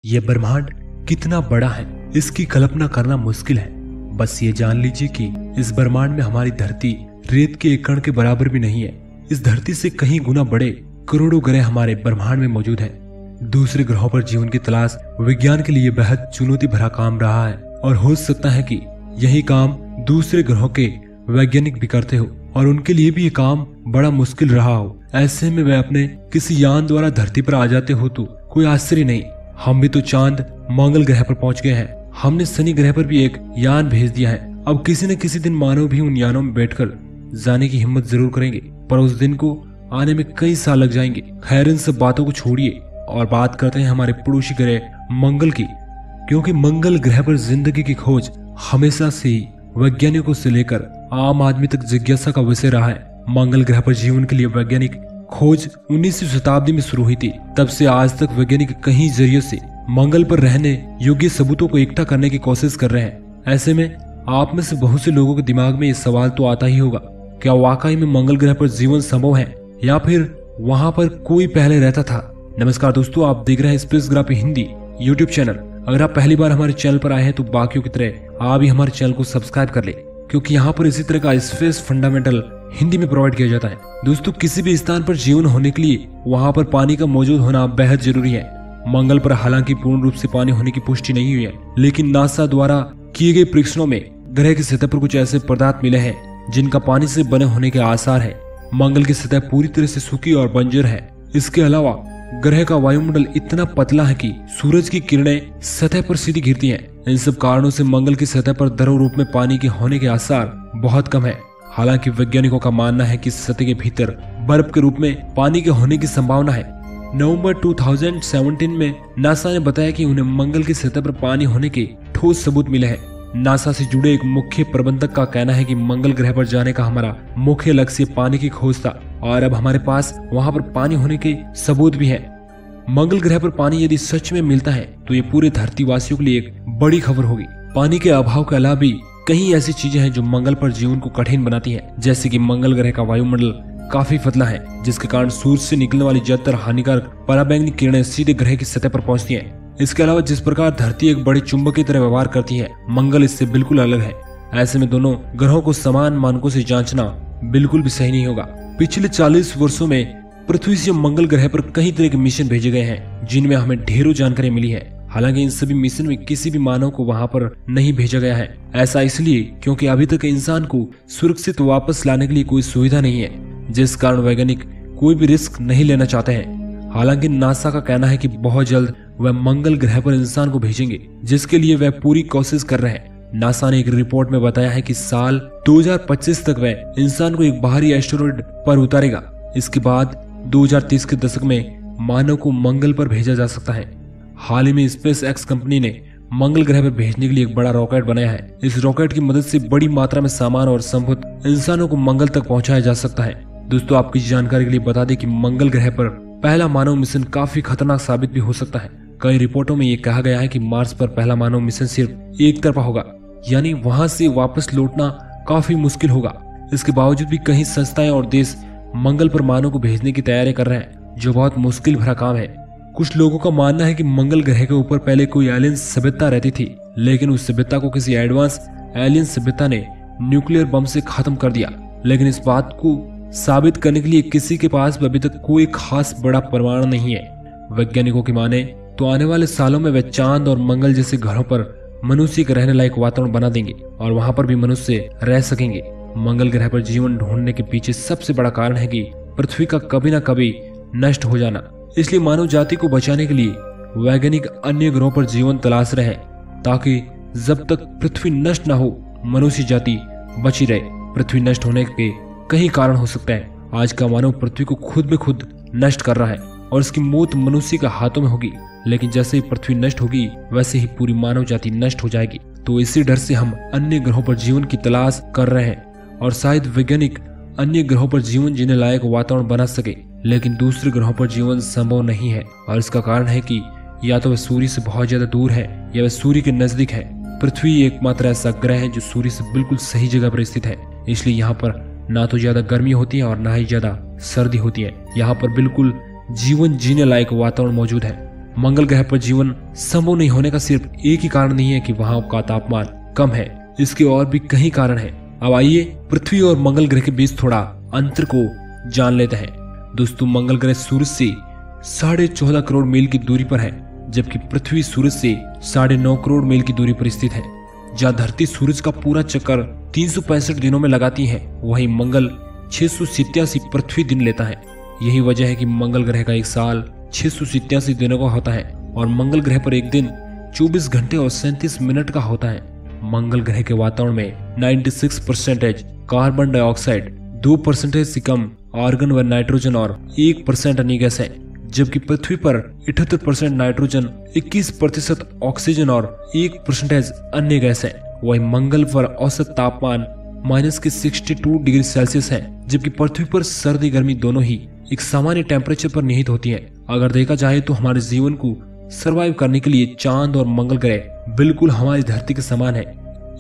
ये ब्रह्मांड कितना बड़ा है इसकी कल्पना करना मुश्किल है। बस ये जान लीजिए कि इस ब्रह्मांड में हमारी धरती रेत के एक कण के बराबर भी नहीं है। इस धरती से कहीं गुना बड़े करोड़ों ग्रह हमारे ब्रह्मांड में मौजूद हैं। दूसरे ग्रहों पर जीवन की तलाश विज्ञान के लिए बेहद चुनौती भरा काम रहा है और हो सकता है कि यही काम दूसरे ग्रहों के वैज्ञानिक भी करते हो और उनके लिए भी ये काम बड़ा मुश्किल रहा हो। ऐसे में वे अपने किसी यान द्वारा धरती पर आ जाते हो तो कोई आश्चर्य नहीं। हम भी तो चांद मंगल ग्रह पर पहुंच गए हैं। हमने शनि ग्रह पर भी एक यान भेज दिया है। अब किसी न किसी दिन मानव भी उन यानों में बैठकर जाने की हिम्मत जरूर करेंगे, पर उस दिन को आने में कई साल लग जाएंगे। खैर, इन सब बातों को छोड़िए और बात करते हैं हमारे पड़ोसी ग्रह मंगल की, क्योंकि मंगल ग्रह पर जिंदगी की खोज हमेशा से ही वैज्ञानिकों से लेकर आम आदमी तक जिज्ञासा का विषय रहा है। मंगल ग्रह पर जीवन के लिए वैज्ञानिक खोज 19वीं शताब्दी में शुरू हुई थी। तब से आज तक वैज्ञानिक कई जरियों से मंगल पर रहने योग्य सबूतों को इकट्ठा करने की कोशिश कर रहे हैं। ऐसे में आप में से बहुत से लोगों के दिमाग में ये सवाल तो आता ही होगा, क्या वाकई में मंगल ग्रह पर जीवन संभव है या फिर वहां पर कोई पहले रहता था। नमस्कार दोस्तों, आप देख रहे हैं स्पेसग्राफी हिंदी यूट्यूब चैनल। अगर आप पहली बार हमारे चैनल पर आए हैं तो बाकियों की तरह आप भी हमारे चैनल को सब्सक्राइब कर ले, क्योंकि यहाँ पर इसी तरह का स्पेस फंडामेंटल हिंदी में प्रोवाइड किया जाता है। दोस्तों, किसी भी स्थान पर जीवन होने के लिए वहाँ पर पानी का मौजूद होना बेहद जरूरी है। मंगल पर हालांकि पूर्ण रूप से पानी होने की पुष्टि नहीं हुई है, लेकिन नासा द्वारा किए गए परीक्षणों में ग्रह की सतह पर कुछ ऐसे पदार्थ मिले हैं जिनका पानी से बने होने के आसार है। मंगल की सतह पूरी तरह से सूखी और बंजर है। इसके अलावा ग्रह का वायुमंडल इतना पतला है कि सूरज की किरणें सतह पर सीधी गिरती हैं। इन सब कारणों से मंगल की सतह पर द्रव रूप में पानी के होने के आसार बहुत कम है। हालांकि वैज्ञानिकों का मानना है कि सतह के भीतर बर्फ के रूप में पानी के होने की संभावना है। नवंबर 2017 में नासा ने बताया कि उन्हें मंगल की सतह पर पानी होने के ठोस सबूत मिले हैं। नासा से जुड़े एक मुख्य प्रबंधक का कहना है कि मंगल ग्रह पर जाने का हमारा मुख्य लक्ष्य पानी की खोज था और अब हमारे पास वहां पर पानी होने के सबूत भी हैं। मंगल ग्रह पर पानी यदि सच में मिलता है तो ये पूरे धरतीवासियों के लिए एक बड़ी खबर होगी। पानी के अभाव के अलावा भी कई ऐसी चीजें हैं जो मंगल पर जीवन को कठिन बनाती हैं, जैसे कि मंगल ग्रह का वायुमंडल काफी पतला है, जिसके कारण सूर्य से निकलने वाली ज्यादातर हानिकारक पराबैंगनी किरणें सीधे ग्रह की सतह पर पहुंचती हैं। इसके अलावा जिस प्रकार धरती एक बड़े चुंबक की तरह व्यवहार करती है, मंगल इससे बिल्कुल अलग है। ऐसे में दोनों ग्रहों को समान मानकों से जांचना बिल्कुल भी सही नहीं होगा। पिछले 40 वर्षों में पृथ्वी से मंगल ग्रह पर कई तरह के मिशन भेजे गए हैं, जिनमें हमें ढेरों जानकारी मिली है। हालांकि इन सभी मिशन में किसी भी मानव को वहां पर नहीं भेजा गया है। ऐसा इसलिए क्योंकि अभी तक इंसान को सुरक्षित वापस लाने के लिए कोई सुविधा नहीं है, जिस कारण वैज्ञानिक कोई भी रिस्क नहीं लेना चाहते हैं। हालांकि नासा का कहना है कि बहुत जल्द वह मंगल ग्रह पर इंसान को भेजेंगे, जिसके लिए वह पूरी कोशिश कर रहे हैं। नासा ने एक रिपोर्ट में बताया है कि साल 2025 तक वह इंसान को एक बाहरी एस्टेरॉयड पर उतारेगा। इसके बाद 2030 के दशक में मानव को मंगल पर भेजा जा सकता है। हाल ही में स्पेस एक्स कंपनी ने मंगल ग्रह पर भेजने के लिए एक बड़ा रॉकेट बनाया है। इस रॉकेट की मदद से बड़ी मात्रा में सामान और संपत्ति इंसानों को मंगल तक पहुंचाया जा सकता है। दोस्तों, आपकी जानकारी के लिए बता दें कि मंगल ग्रह पर पहला मानव मिशन काफी खतरनाक साबित भी हो सकता है। कई रिपोर्टों में ये कहा गया है कि मार्स पर पहला मानव मिशन सिर्फ एक तरफा होगा, यानी वहां से वापस लौटना काफी मुश्किल होगा। इसके बावजूद भी कई संस्थाएं और देश मंगल पर मानव को भेजने की तैयारी कर रहे हैं, जो बहुत मुश्किल भरा काम है। कुछ लोगों का मानना है कि मंगल ग्रह के ऊपर पहले कोई एलियन सभ्यता रहती थी, लेकिन उस सभ्यता को किसी एडवांस एलियन सभ्यता ने न्यूक्लियर बम से खत्म कर दिया। लेकिन इस बात को साबित करने के लिए किसी के पास अभी तक कोई खास बड़ा प्रमाण नहीं है। वैज्ञानिकों की माने तो आने वाले सालों में वे चांद और मंगल जैसे ग्रहों पर मनुष्य के रहने लायक वातावरण बना देंगे और वहां पर भी मनुष्य रह सकेंगे। मंगल ग्रह पर जीवन ढूंढने के पीछे सबसे बड़ा कारण है कि पृथ्वी का कभी न कभी नष्ट हो जाना। इसलिए मानव जाति को बचाने के लिए वैज्ञानिक अन्य ग्रहों पर जीवन तलाश रहे हैं, ताकि जब तक पृथ्वी नष्ट न हो मनुष्य जाति बची रहे। पृथ्वी नष्ट होने के कई कारण हो सकते हैं। आज का मानव पृथ्वी को खुद ब खुद नष्ट कर रहा है और इसकी मौत मनुष्य के हाथों में होगी। लेकिन जैसे ही पृथ्वी नष्ट होगी वैसे ही पूरी मानव जाति नष्ट हो जाएगी। तो इसी डर से हम अन्य ग्रहों पर जीवन की तलाश कर रहे हैं और शायद वैज्ञानिक अन्य ग्रहों पर जीवन जीने लायक वातावरण बना सके, लेकिन दूसरे ग्रहों पर जीवन संभव नहीं है। और इसका कारण है कि या तो वह सूर्य से बहुत ज्यादा दूर है या वह सूर्य के नजदीक है। पृथ्वी एकमात्र ऐसा ग्रह है जो सूर्य से बिल्कुल सही जगह पर स्थित है, इसलिए यहाँ पर ना तो ज्यादा गर्मी होती है और ना ही ज्यादा सर्दी होती है। यहाँ पर बिल्कुल जीवन जीने लायक वातावरण मौजूद है। मंगल ग्रह पर जीवन संभव नहीं होने का सिर्फ एक ही कारण नहीं है कि वहाँ का तापमान कम है, इसके और भी कई कारण हैं। अब आइए पृथ्वी और मंगल ग्रह के बीच थोड़ा अंतर को जान लेते हैं। दोस्तों, मंगल ग्रह सूरज से 14.5 करोड़ मील की दूरी पर है, जबकि पृथ्वी सूरज से 9.5 करोड़ मील की दूरी पर स्थित है। जहाँ धरती सूरज का पूरा चक्कर 365 दिनों में लगाती है, वहीं मंगल 687 पृथ्वी दिन लेता है। यही वजह है कि मंगल ग्रह का एक साल 687 दिनों का होता है और मंगल ग्रह पर एक दिन 24 घंटे और 37 मिनट का होता है। मंगल ग्रह के वातावरण में 96% कार्बन डाइऑक्साइड, 2% से कम आर्गन व नाइट्रोजन और 1% अन्य गैस है, जबकि पृथ्वी पर 78% नाइट्रोजन, 21% ऑक्सीजन और 1% अन्य गैस है। वहीं मंगल पर औसत तापमान -62 डिग्री सेल्सियस है, जबकि पृथ्वी पर सर्दी गर्मी दोनों ही एक सामान्य टेम्परेचर पर निहित होती है। अगर देखा जाए तो हमारे जीवन को सरवाइव करने के लिए चांद और मंगल ग्रह बिल्कुल हमारी धरती के समान है।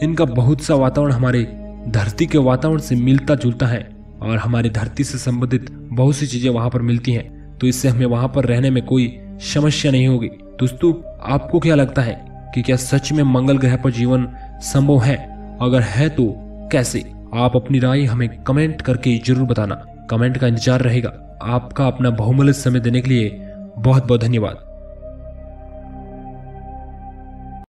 इनका बहुत सा वातावरण हमारे धरती के वातावरण से मिलता जुलता है और हमारी धरती से संबंधित बहुत सी चीजें वहां पर मिलती हैं, तो इससे हमें वहां पर रहने में कोई समस्या नहीं होगी। दोस्तों, आपको क्या लगता है कि क्या सच में मंगल ग्रह पर जीवन संभव है? अगर है तो कैसे? आप अपनी राय हमें कमेंट करके जरूर बताना। कमेंट का इंतजार रहेगा। आपका अपना बहुमूल्य समय देने के लिए बहुत बहुत धन्यवाद।